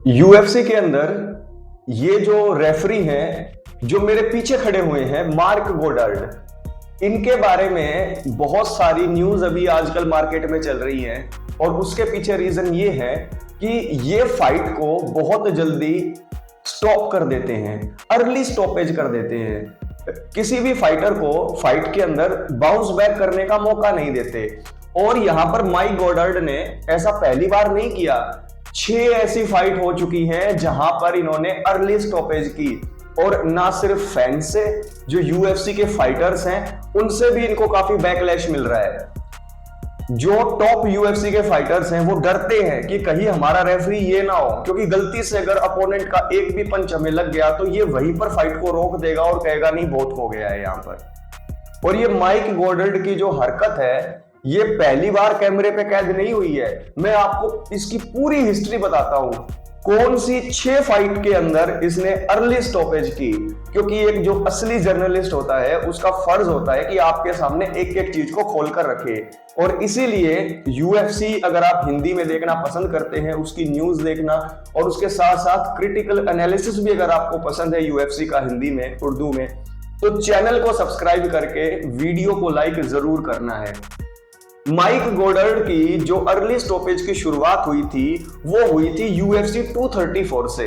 UFC के अंदर ये जो रेफरी हैं, जो मेरे पीछे खड़े हुए हैं, मार्क गोडार्ड, इनके बारे में बहुत सारी न्यूज अभी आजकल मार्केट में चल रही है। और उसके पीछे रीजन ये है कि ये फाइट को बहुत जल्दी स्टॉप कर देते हैं, अर्ली स्टॉपेज कर देते हैं। किसी भी फाइटर को फाइट के अंदर बाउंस बैक करने का मौका नहीं देते। और यहां पर माइक गोडार्ड ने ऐसा पहली बार नहीं किया, 6 ऐसी फाइट हो चुकी हैं जहां पर इन्होंने अर्ली स्टॉपेज की। और ना सिर्फ फैंस से, जो यूएफसी के फाइटर्स हैं उनसे भी इनको काफी बैकलैश मिल रहा है। जो टॉप यूएफसी के फाइटर्स हैं वो डरते हैं कि कहीं हमारा रेफरी ये ना हो, क्योंकि गलती से अगर अपोनेंट का एक भी पंच हमें लग गया तो ये वहीं पर फाइट को रोक देगा और कहेगा नहीं बहुत हो गया है यहां पर। और ये माइक गोडार्ड की जो हरकत है ये पहली बार कैमरे पे कैद नहीं हुई है। मैं आपको इसकी पूरी हिस्ट्री बताता हूं, कौन सी 6 फाइट के अंदर इसने अर्ली स्टॉपेज की। क्योंकि एक जो असली जर्नलिस्ट होता है उसका फर्ज होता है कि आपके सामने एक एक चीज को खोलकर रखे। और इसीलिए यूएफसी अगर आप हिंदी में देखना पसंद करते हैं, उसकी न्यूज देखना और उसके साथ साथ क्रिटिकल एनालिसिस भी अगर आपको पसंद है यूएफसी का हिंदी में, उर्दू में, तो चैनल को सब्सक्राइब करके वीडियो को लाइक जरूर करना है। माइक गोडार्ड की जो अर्ली स्टॉपेज की शुरुआत हुई थी वो हुई थी यूएफसी 234 से।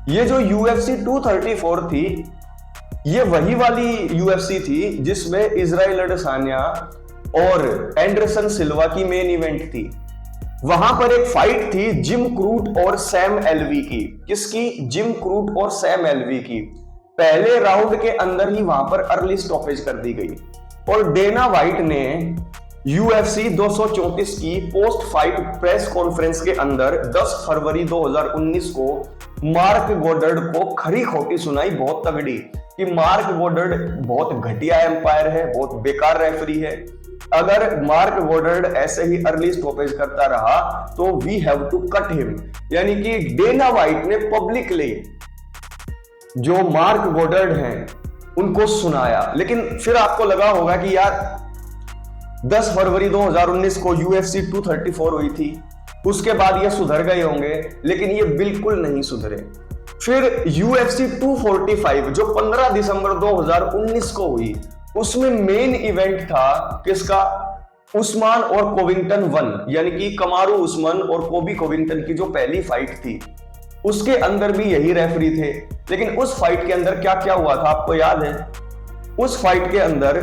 ये जो यूएफसी 234 थी ये वही वाली यूएफसी थी जिसमें इजराइल अडेसान्या और एंडरसन सिल्वा की मेन इवेंट थी। वहां पर एक फाइट थी जिम क्रूट और सैम एलवी की। किसकी? जिम क्रूट और सैम एलवी की। पहले राउंड के अंदर ही वहां पर अर्ली स्टॉपेज कर दी गई। और डेना व्हाइट ने यूएफसी 234 की पोस्ट फाइट प्रेस कॉन्फ्रेंस के अंदर 10 फरवरी 2019 को मार्क गोडार्ड को खरी खोटी सुनाई बहुत तगड़ी कि मार्क गोडार्ड बहुत घटिया एम्पायर है, बहुत बेकार रेफरी है। अगर मार्क गोडार्ड ऐसे ही अर्ली स्टॉपेज करता रहा तो we have to cut him. यानी कि डेना व्हाइट ने पब्लिकली जो मार्क गोडार्ड हैं उनको सुनाया। लेकिन फिर आपको लगा होगा कि यार 10 फरवरी 2019 को यूएफसी 234 हुई थी, उसके बाद ये सुधर गए होंगे, लेकिन ये बिल्कुल नहीं सुधरे। फिर यूएफसी 245 जो 15 दिसंबर 2019 को हुई, उसमें मेन इवेंट था किसका? उस्मान और कोविंगटन 1, यानी कि कमारू उस्मान और कोबी कोविंगटन की जो पहली फाइट थी उसके अंदर भी यही रेफरी थे। लेकिन उस फाइट के अंदर क्या क्या हुआ था आपको याद है? उस फाइट के अंदर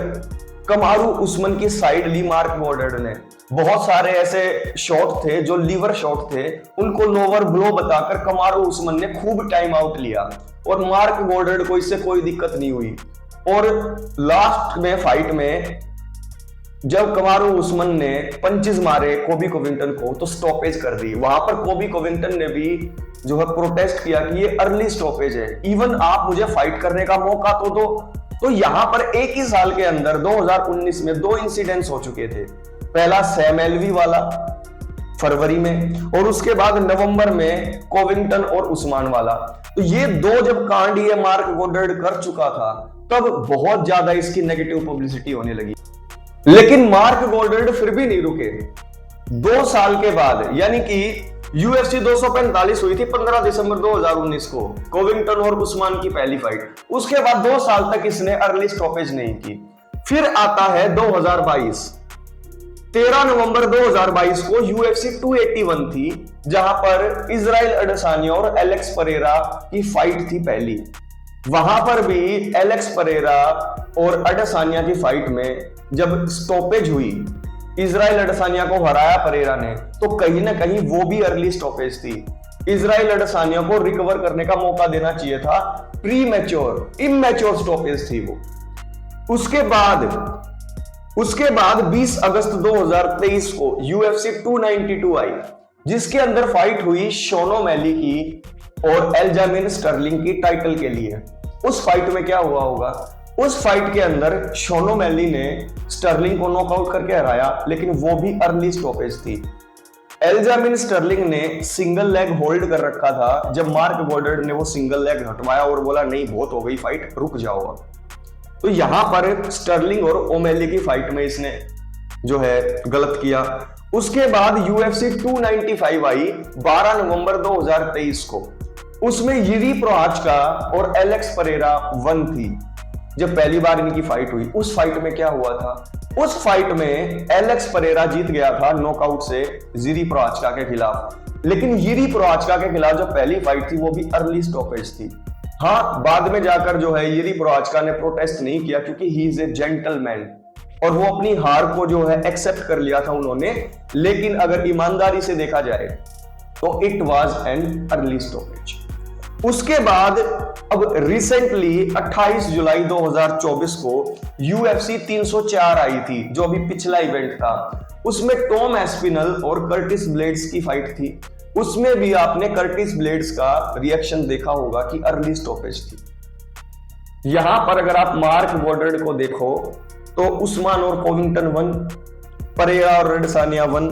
कमारू उस्मान की साइड ली मार्क गोडार्ड ने। बहुत सारे ऐसे शॉट थे जो लीवर शॉट थे, उनको लोअर ब्लो बताकर कमारू उस्मान ने खूब टाइम आउट लिया और मार्क गोडार्ड को इससे कोई दिक्कत नहीं हुई। और लास्ट में फाइट में जब कमारू उस्मान ने पंचेस मारे कोबी कोविंगटन को तो स्टॉपेज कर दी। वहां पर कोबी कोविंगटन ने भी जो है प्रोटेस्ट किया कि ये अर्ली स्टॉपेज है, इवन आप मुझे फाइट करने का मौका तो दो। तो यहां पर एक ही साल के अंदर 2019 में 2 इंसिडेंट्स हो चुके थे। पहला सैम एलवी वाला फरवरी में और उसके बाद नवंबर में कोविंगटन और उस्मान वाला। तो ये 2 जब कांड ये मार्क गोडार्ड कर चुका था तब बहुत ज्यादा इसकी नेगेटिव पब्लिसिटी होने लगी। लेकिन मार्क गोडार्ड फिर भी नहीं रुके। 2 साल के बाद यानी कि यूएफसी 245 हुई थी 15 दिसंबर 2019 को, कोविंगटन और उस्मान की पहली फाइट। उसके बाद 2 साल तक इसने अर्ली स्टॉपेज नहीं की। फिर आता है 2022, 13 नवंबर 2022 को यूएफसी 281 थी जहां पर इजराइल अडेसान्या और एलेक्स परेरा की फाइट थी पहली। वहां पर भी एलेक्स परेरा और अडेसान्या की फाइट में जब स्टॉपेज हुई, इजराइल अडेसान्या को हराया परेरा ने, तो कहीं ना कहीं वो भी अर्ली स्टॉपेज थी। इजराइल अडेसान्या को रिकवर करने का मौका देना चाहिए था, प्री मैच्योर इमैच्योर स्टॉपेज थी वो। उसके बाद 20 अगस्त 2023 को यूएफसी 292 आई जिसके अंदर फाइट हुई शॉन ओमैली की और एल्जामिन स्टर्लिंग की टाइटल के लिए। उस फाइट में क्या हुआ होगा? उस फाइट के अंदर शॉन ओमैली ने स्टर्लिंग को नॉकआउट करके हराया, लेकिन वो भी अर्ली स्टॉपेज थी। एल्जामिन स्टर्लिंग ने सिंगल लेग होल्ड कर रखा था जब मार्क गोडार्ड ने वो सिंगल लेग हटवाया और बोला नहीं बहुत हो गई फाइट, रुक जाओ अब। तो यहां पर स्टर्लिंग और ओमैली की फाइट में इसने जो है गलत किया। उसके बाद UFC 295 आई 12 नवंबर 2023 को। उसमें यिरी प्रोहात्स्का और एलेक्स परेरा 1 थी। जब पहली बार इनकी फाइट हुई, उस फाइट में क्या हुआ था? उस फाइट में एलेक्स परेरा जीत गया था नॉकआउट से यिरी प्रोहात्स्का के खिलाफ। लेकिन यिरी प्रोहात्स्का के खिलाफ जो पहली फाइट थी वो भी अर्ली स्टॉपेज थी। हाँ, बाद में जाकर जो है यिरी प्रोहात्स्का ने प्रोटेस्ट नहीं किया क्योंकि ही इज ए जेंटलमैन और वो अपनी हार को जो है एक्सेप्ट कर लिया था उन्होंने। लेकिन अगर ईमानदारी से देखा जाए तो it was an early stoppage. उसके बाद अब रिसेंटली 28 जुलाई 2024 को UFC 304 आई थी, जो अभी पिछला इवेंट था। उसमें टॉम एस्पिनल और कर्टिस ब्लेड्स की फाइट थी। उसमें भी आपने कर्टिस ब्लेड्स का रिएक्शन देखा होगा कि अर्ली स्टॉपेज थी। यहां पर अगर आप मार्क गोडर्ड को देखो तो उस्मान और कोविंगटन 1, परेरा और रेडसानिया 1,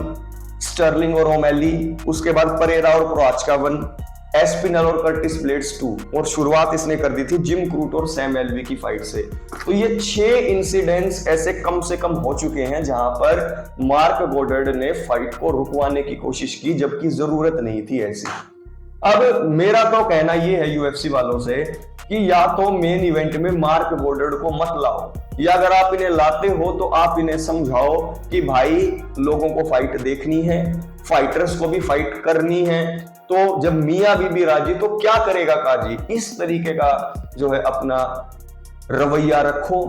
स्टर्लिंग और ओमेली, उसके बाद परेरा और प्रोहात्स्का 1, एस्पिनल और कर्टिस ब्लेड्स 2, और शुरुआत इसने कर दी थी जिम क्रूट और सैम एल्वी की फाइट से। तो ये 6 इंसिडेंट्स ऐसे कम से कम हो चुके हैं जहां पर मार्क गोडर्ड ने फाइट को रुकवाने की कोशिश की, जबकि जरूरत नहीं थी ऐसी। अब मेरा तो कहना ये है UFC वालों से कि या तो मेन इवेंट में मार्क गोडर्ड को मत लाओ, या अगर आप इन्हें लाते हो तो आप इन्हें समझाओ कि भाई लोगों को फाइट देखनी है, फाइटर्स को भी फाइट करनी है। तो जब मियां बीबी राजी तो क्या करेगा काजी, इस तरीके का जो है अपना रवैया रखो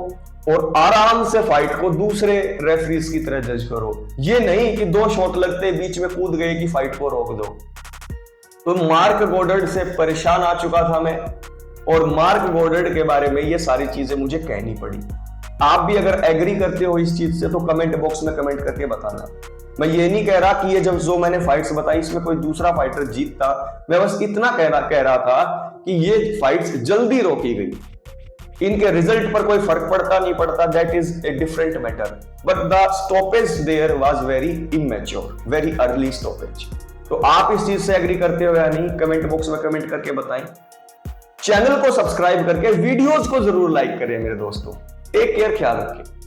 और आराम से फाइट को दूसरे रेफरीज की तरह जज करो। ये नहीं कि 2 शॉट लगते बीच में कूद गए कि फाइट को रोक दो। तो मार्क गोडर्ड से परेशान आ चुका था मैं, और मार्क गोडर्ड के बारे में ये सारी चीजें मुझे कहनी पड़ी। आप भी अगर एग्री करते हो इस चीज से तो कमेंट बॉक्स में कमेंट करके बताना। मैं ये नहीं कह रहा कि ये जो मैंने फाइट्स बताई इसमें कोई दूसरा फाइटर जीतता, मैं बस इतना कह रहा था कि ये फाइट्स जल्दी रोकी गई। इनके रिजल्ट पर कोई फर्क पड़ता नहीं पड़ता, that is a different matter, but the stoppage there was very immature, very early stoppage. तो आप इस चीज से एग्री करते हो या नहीं, कमेंट बॉक्स में कमेंट करके बताएं। चैनल को सब्सक्राइब करके वीडियोस को जरूर लाइक करें मेरे दोस्तों। टेक केयर, ख्याल रखें।